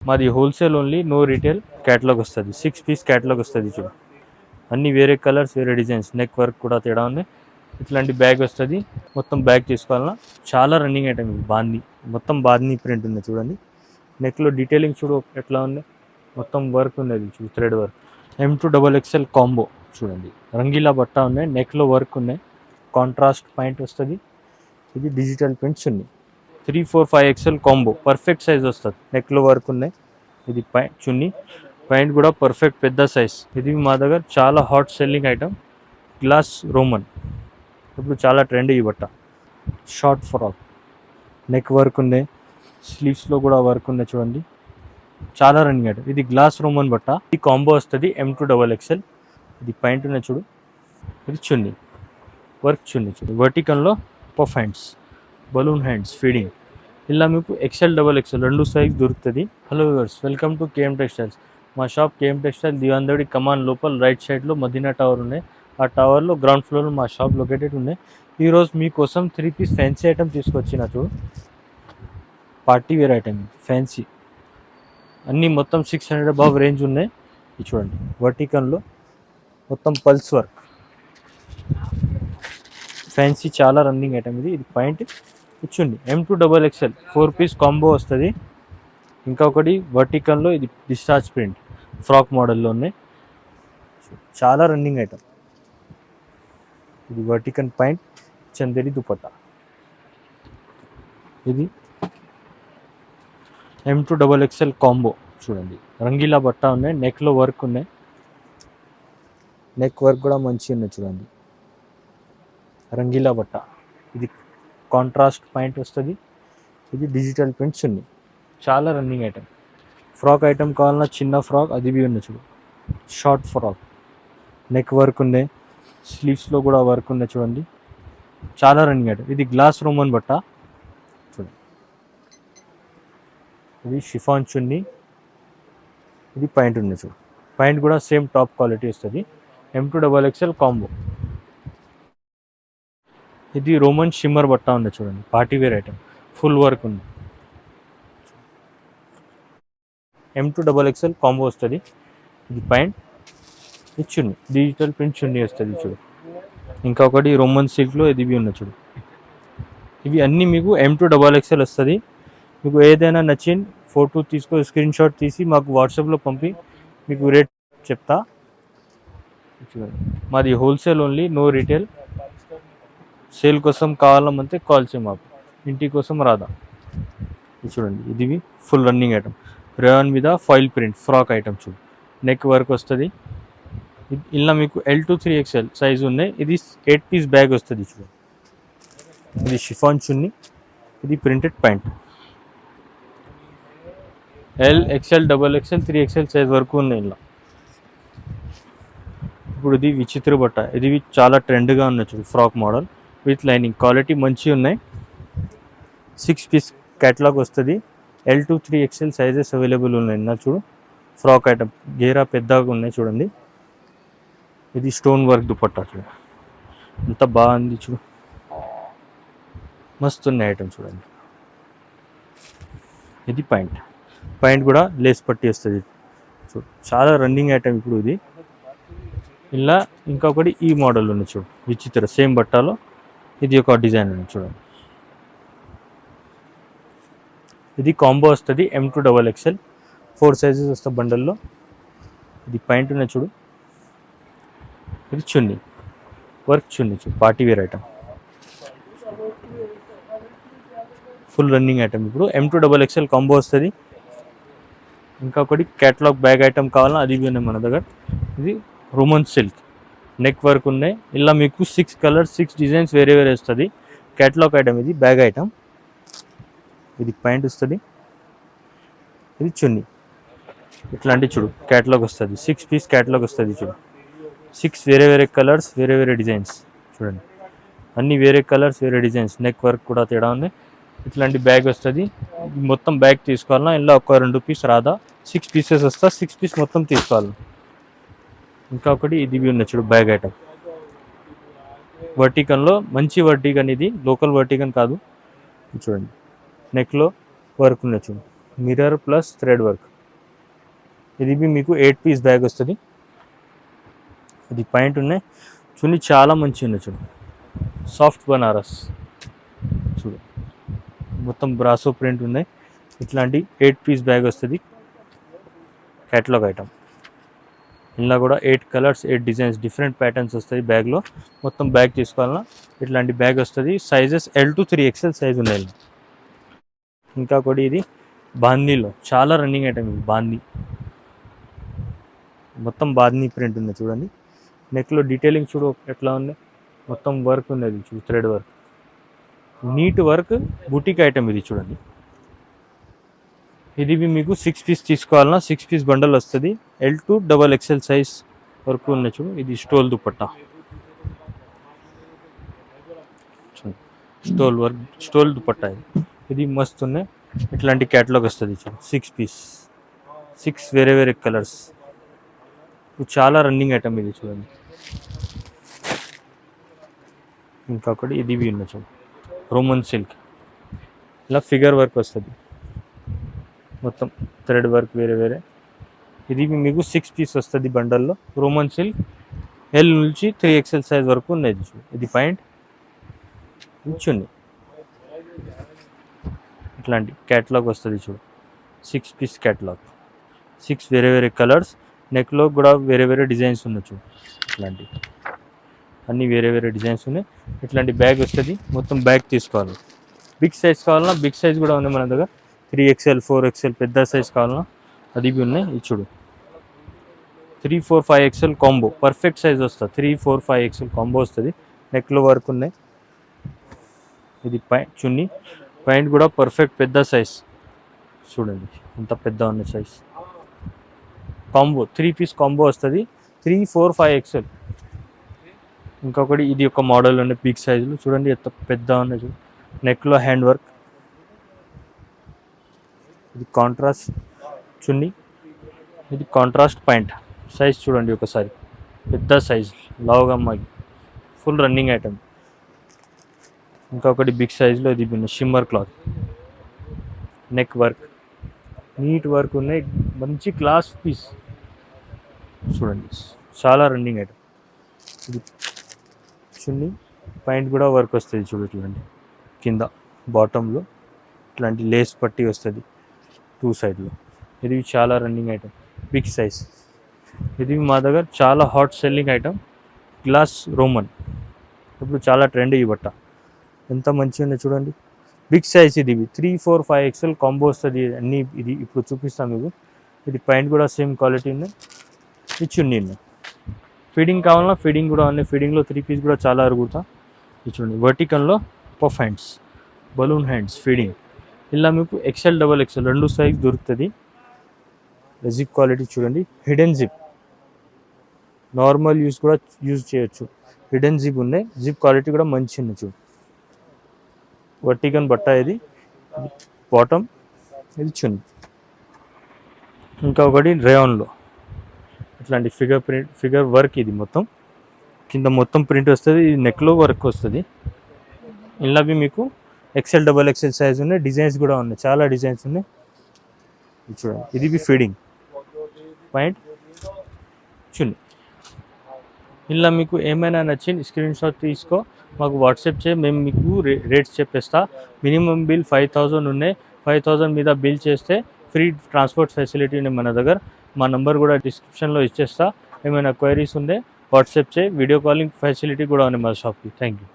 మాది wholesale only, no retail. Catalogue వస్తుంది, 6 piece catalogue వస్తుంది చూడు. అన్ని వేరే కలర్స్, వేరే డిజైన్స్, నెక్ వర్క్ కూడా తేడా ఉంది. ఇట్లాంటి బ్యాగ్ వస్తుంది. మొత్తం బ్యాగ్ తీసుకోవాలన్నా చాలా రన్నింగ్ ఐటమ్ ఇది. బాందీ, మొత్తం బాందీ ప్రింట్ ఉంది చూడండి. నెక్లో డీటెయిలింగ్ చూడు ఎట్లా ఉంది, మొత్తం వర్క్ ఉన్నది చూడు, థ్రెడ్ వర్క్. M2XXL కాంబో చూడండి, రంగీలా బట్ట ఉన్నాయి, నెక్లో వర్క్ ఉన్నాయి, కాంట్రాస్ట్ పాయింట్ వస్తుంది. ఇది డిజిటల్ ప్రింట్స్ ఉన్నాయి. 3, 4, 5XL కాంబో పర్ఫెక్ట్ సైజ్ వస్తుంది. నెక్లో వర్క్ ఉన్నాయి. ఇది చున్నీ పాయింట్ కూడా పర్ఫెక్ట్ పెద్ద సైజ్. ఇది మా దగ్గర చాలా hot selling item, glass Roman. ఇప్పుడు చాలా ట్రెండ్ ఈ బట్ట. షార్ట్ ఫ్రాక్, నెక్ వర్క్ ఉన్నాయి, స్లీవ్స్లో కూడా వర్క్ ఉన్నాయి చూడండి, చాలా రన్నింగ్ ఐటమ్. ఇది గ్లాస్ రోమన్ బట్ట. ఈ కాంబో వస్తుంది M2XXL. ఇది పాయింట్ ఉన్నాయి చూడు. ఇది చున్నీ వర్క్, చున్నీ చూడు, వర్టికల్లో puff hands, balloon hands, feeding. ఇలా మీకు XL, XXL రెండు సైజ్ దొరుకుతుంది. Hello viewers, welcome to KM textiles. మా షాప్ KM టెక్స్టైల్ దివాందడి కమాన్ లోపల రైట్ సైడ్లో మదీనా టవర్ ఉన్నాయి. ఆ టవర్లో గ్రౌండ్ ఫ్లోర్లో మా షాప్ లొకేటెడ్ ఉన్నాయి. ఈరోజు మీకోసం 3 పీస్ ఫ్యాన్సీ ఐటమ్ తీసుకొచ్చిన చూడు. పార్టీ వేర్ ఐటమ్ ఫ్యాన్సీ, అన్నీ మొత్తం 600 అబవ్ రేంజ్ ఉన్నాయి. ఇది చూడండి, వర్టికల్లో మొత్తం పల్స్ వర్క్, ఫ్యాన్సీ చాలా రన్నింగ్ ఐటమ్ ఇది. ఇది పాయింట్ ఇచ్చింది. M2XXL 4 పీస్ కాంబో వస్తుంది. ఇంకా ఒకటి వర్టికల్లో, ఇది డిశ్చార్జ్ ప్రింట్ ఫ్రాక్ మోడల్లో ఉన్నాయి, చాలా రన్నింగ్ ఐటమ్. ఇది వర్టికల్ పాయింట్, చందేరి దుపట్టా. ఇది M2XXL కాంబో చూడండి, రంగీలా బట్ట ఉన్నాయి, నెక్లో వర్క్ ఉన్నాయి, నెక్ వర్క్ కూడా మంచిగా ఉన్నాయి చూడండి, రంగీలా బట్ట. ఇది కాంట్రాస్ట్ పాయింట్ వస్తుంది. ఇది డిజిటల్ ప్రింట్స్ ఉన్నాయి, చాలా రన్నింగ్ ఐటమ్. ఫ్రాక్ ఐటమ్ కావాలన్నా చిన్న ఫ్రాక్ అది బి ఉన్నాయి చూడు. షార్ట్ ఫ్రాక్, నెక్ వర్క్ ఉన్నాయి, స్లీవ్స్లో కూడా వర్క్ ఉన్నాయి చూడండి, చాలా రన్నింగ్ ఐటమ్. ఇది గ్లాస్ రోమన్ బట్ట చూడండి. ఇది షిఫాన్ చున్నీ, ఇది పాయింట్ ఉంది చూడు. పాయింట్ కూడా సేమ్ టాప్ క్వాలిటీ వస్తుంది. M2XXL combo. ఇది రోమన్ షిమ్మర్ బట్ట ఉంది చూడండి, party wear item, full work ఉంది. M2XXL కాంబో వస్తుంది. ఇది పాయింట్, ఇది చున్నీ, డిజిటల్ ప్రింట్ చున్నీ వస్తుంది చూడు. ఇంకా ఒకటి రోమన్ సిల్క్లో ఇది బి ఉంది చూడు. ఇవి అన్నీ మీకు M2XXL వస్తుంది. మీకు ఏదైనా నచ్చింది ఫోటో తీసుకో, స్క్రీన్ షాట్ తీసి మాకు వాట్సాప్లో పంపి మీకు రేట్ చెప్తా. మాది wholesale only, no retail. Sale కోసం కావాలంటే కాల్ చేయి మాకు, ఇంటి కోసం రాదా. ఇది చూడండి, ఇది ఫుల్ రన్నింగ్ ఐటమ్, రేయాన్ మీద ఫాయిల్ ప్రింట్ ఫ్రాక్ ఐటమ్ చూడు, నెక్ వర్క్ వస్తుంది. ఇలా మీకు L2, 3XL సైజు ఉన్నాయి. ఇది 8 పీస్ బ్యాగ్ వస్తుంది చూడండి. ఇది షిఫాన్ చున్నీ, ఇది printed pant. L, XL, XXL, 3XL size వరకు ఉన్నాయి ఇలా. ఇప్పుడు ఇది విచిత్ర బట్ట, ఇది చాలా ట్రెండ్గా ఉన్నాయి చూడు, frock model with lining, quality మంచిగా ఉన్నాయి. 6 పీస్ క్యాటలాగ్ వస్తుంది. L2, 3XL సైజెస్ అవైలబుల్ ఉన్నాయి. నా చూడు, ఫ్రాక్ ఐటమ్ గేరా పెద్దగా ఉన్నాయి చూడండి. ఇది స్టోన్ వర్క్ దుపట్టా చూడు, ఎంత బాగుంది చూడు, మస్తు ఉన్నాయి ఐటమ్ చూడండి. ఇది పాయింట్, పాయింట్ కూడా లేస్ పట్టి వస్తుంది చూడు, చాలా రన్నింగ్ ఐటమ్ ఇప్పుడు ఇది. ఇలా ఇంకొకటి ఈ మోడల్ ఉంది చూడు, విచిత్ర సేమ్ బట్టాలో ఇది ఒక డిజైన్ ఉంది చూడండి. ఇది కాంబో వస్తుంది M2XXL 4 సైజెస్ వస్తాయి బండల్లో. ఇది పాయింట్ ఉన్న చూడు. ఇది చున్నీ వర్క్, చున్నీ చూడు, party wear item, full running item. ఇప్పుడు M2XXL కాంబో వస్తుంది. ఇంకా ఒకటి క్యాటలాగ్ బ్యాగ్ ఐటమ్ కావాలన్నా అది ఉన్నాయి మన దగ్గర. ఇది రోమన్ సిల్క్, నెక్ వర్క్ ఉన్నాయి. ఇలా మీకు 6 కలర్స్, 6 డిజైన్స్ వేరే వేరే వస్తుంది. క్యాటలాగ్ ఐటమ్, ఇది బ్యాగ్ ఐటమ్. ఇది ప్యాంట్ వస్తుంది. ఇది చున్నీ, ఇట్లాంటి చూడు క్యాటలాగ్ వస్తుంది. 6 పీస్ క్యాటలాగ్ వస్తుంది చూడు. 6 వేరే వేరే కలర్స్, వేరే వేరే డిజైన్స్ చూడండి, అన్నీ వేరే కలర్స్, వేరే డిజైన్స్, నెక్ వర్క్ కూడా తేడా ఉంది. ఇట్లాంటి బ్యాగ్ వస్తుంది. మొత్తం బ్యాగ్ తీసుకోవాలన్నా ఇలా ఒక 2 పీస్ రాదా, 6 పీసెస్ వస్తా. 6 పీస్ మొత్తం తీసుకోవాలి. ఇంకా ఒకటి ఇది ఉన్న చూడు, బ్యాగ్ ఐటమ్ వర్టికన్లో, మంచి వర్టికన్, ఇది లోకల్ వర్టికన్ కాదు. చూడండి, నెక్లో వర్క్ ఉన్న చూడు, మిర్రర్ ప్లస్ థ్రెడ్ వర్క్, ఇది మీకు 8 పీస్ బ్యాగ్ వస్తుంది. ఇది పాయింట్ ఉన్నాయి చున్నీ చాలా మంచిగా ఉన్నాయి చూడు, సాఫ్ట్ బనారస్ చూడు, మొత్తం బ్రాసో ప్రింట్ ఉన్నాయి. ఇట్లాంటి 8 పీస్ బ్యాగ్ వస్తుంది, క్యాటలాగ్ ఐటమ్. ఇలా కూడా 8 కలర్స్ 8 డిజైన్స్ డిఫరెంట్ ప్యాటర్న్స్ వస్తాయి బ్యాగ్లో. మొత్తం బ్యాగ్ తీసుకోవాలన్నా ఇట్లాంటి బ్యాగ్ వస్తుంది. Sizes L to 3XL size ఉన్నాయి. ఇంకా కూడా ఇది బాందీలో చాలా రన్నింగ్ ఐటమ్, ఇది బాందీ, మొత్తం బాందీ ప్రింట్ ఉంది చూడండి. నెక్లో డీటెయిలింగ్ చూడు ఎట్లా ఉంది, మొత్తం వర్క్ ఉన్నది చూడు, thread work, neat work, boutique item ఇది చూడండి. ఇది మీకు 6 పీస్ తీసుకోవాలన్నా 6 పీస్ బండల్ వస్తుంది. L to XXL సైజ్ వరకు ఉన్నాయి చూడు. ఇది స్టోల్ దుపట్టా, స్టోల్ వర్క్, స్టోల్ దుపట్టా ఇది మస్తు ఉన్నాయి. ఇట్లాంటి క్యాటలాగ్ వస్తుంది చూడు, 6 పీస్, 6 వేరే వేరే కలర్స్, చాలా రన్నింగ్ ఐటమ్ ఇది చూడండి. ఇంకొకటి ఇది ఉన్న చూడు, రోమన్ సిల్క్, ఇలా ఫిగర్ వర్క్ వస్తుంది, మొత్తం థ్రెడ్ వర్క్ వేరే వేరే. ఇది మీకు 6 పీస్ వస్తుంది బండల్లో, రోమన్ సిల్క్, L నుంచి 3XL సైజ్ వరకు ఉన్నది చూడు. ఇది పాయింట్ చున్నీ, ఇట్లాంటి క్యాటలాగ్ వస్తుంది చూడు, 6 పీస్ క్యాటలాగ్, 6 వేరే వేరే కలర్స్. నెక్లో కూడా వేరే వేరే డిజైన్స్ ఉన్నాయి చూడు, ఇట్లాంటి అన్నీ వేరే వేరే డిజైన్స్ ఉన్నాయి. ఇట్లాంటి బ్యాగ్ వస్తుంది. మొత్తం బ్యాగ్ తీసుకోవాలి. బిగ్ సైజ్ కావాలన్నా బిగ్ సైజ్ కూడా ఉన్నాయి మన దగ్గర, 3XL 4XL పెద్ద సైజ్ కావాలన్నా అది బి ఉన్నాయి. ఇది చూడు 3, 4, 5XL కాంబో, పర్ఫెక్ట్ సైజ్ వస్తుంది. 3, 4, 5XL కాంబో వస్తుంది. నెక్లో వర్క్ ఉన్నాయి. ఇది చున్నీ, పాయింట్ కూడా పర్ఫెక్ట్ పెద్ద సైజ్ చూడండి, ఎంత పెద్ద ఉన్న సైజ్. కాంబో 3 పీస్ కాంబో వస్తుంది, 3, 4, 5XL. ఇంకొకటి ఇది ఒక మోడల్ ఉన్న బిగ్ సైజులు చూడండి, ఎంత పెద్ద ఉన్నాయి చూడు. నెక్లో హ్యాండ్ వర్క్, ఇది కాంట్రాస్ట్ చున్నీ, ఇది కాంట్రాస్ట్ పాయింట్. సైజ్ చూడండి ఒకసారి, పెద్ద సైజ్, లావుగా అమ్మాయి, ఫుల్ రన్నింగ్ ఐటమ్. ఇంకొకటి బిగ్ సైజ్లో ఇది shimmer cloth, neck work, neat work ఉన్నాయి, మంచి క్లాస్ పీస్ చూడండి, చాలా రన్నింగ్ ఐటమ్. ఇది చున్నీ, పాయింట్ కూడా వర్క్ వస్తుంది చూడండి, కింద బాటంలో ఇట్లాంటి లేస్ పట్టి వస్తుంది 2 సైడ్లో. ఇది చాలా రన్నింగ్ ఐటమ్, బిగ్ సైజ్. ఇది మా దగ్గర చాలా hot selling item, glass Roman, ఇప్పుడు చాలా ట్రెండ్ ఈ బట్ట, ఎంత మంచిగా ఉంది చూడండి. బిగ్ సైజ్ ఇది 3, 4, 5XL కాంబో వస్తుంది అన్నీ. ఇది ఇప్పుడు చూపిస్తాను మీకు. ఇది పాయింట్ కూడా సేమ్ క్వాలిటీ ఉన్నాయి. ఇది చున్నీ ఉన్నాయి. ఫీడింగ్ కావాలన్నా ఫీడింగ్ కూడా ఉన్నాయి. ఫీడింగ్లో 3 పీస్ కూడా చాలా అరుగుతా. ఇది చూడండి, వర్టికల్లో puff hands, balloon hands feeding. ఇలా మీకు XL, XXL 2 సైజ్ దొరుకుతుంది. జిప్ క్వాలిటీ చూడండి, హిడెన్ జిప్, నార్మల్ యూస్ కూడా యూజ్ చేయొచ్చు. హిడెన్ జిప్ ఉన్నాయి. జిప్ క్వాలిటీ కూడా మంచి ఉంది చూడు. వర్టికన్ బట్ట ఇది బాటమ్, ఇది చున్నీ. ఇంకా ఒకటి రేయాన్లో ఇట్లాంటి ఫిగర్ వర్క్, ఇది మొత్తం కింద మొత్తం ప్రింట్ వస్తుంది. ఇది నెక్లో వర్క్ వస్తుంది. ఇలా మీకు XL, XXL సైజ్ ఉన్నాయి. డిజైన్స్ కూడా ఉన్నాయి, చాలా డిజైన్స్ ఉన్నాయి. చూడండి, ఇది ఫీడింగ్ పాయింట్ చున్నీ. ఇలా మీకు ఏమైనా నచ్చింది స్క్రీన్ షాట్ తీసుకో, మాకు వాట్సాప్ చేయి, మేము మీకు రేట్స్ చెప్పేస్తా. మినిమం బిల్ 5000 ఉన్నాయి. 5000 మీద బిల్ చేస్తే ఫ్రీ ట్రాన్స్పోర్ట్ ఫెసిలిటీ ఉంది మన దగ్గర. మా నంబర్ కూడా డిస్క్రిప్షన్లో ఇచ్చేస్తా. ఏమైనా క్వైరీస్ ఉంటే వాట్సాప్ చేయి. వీడియో కాలింగ్ ఫెసిలిటీ కూడా ఉంది మా షాప్కి. Thank you.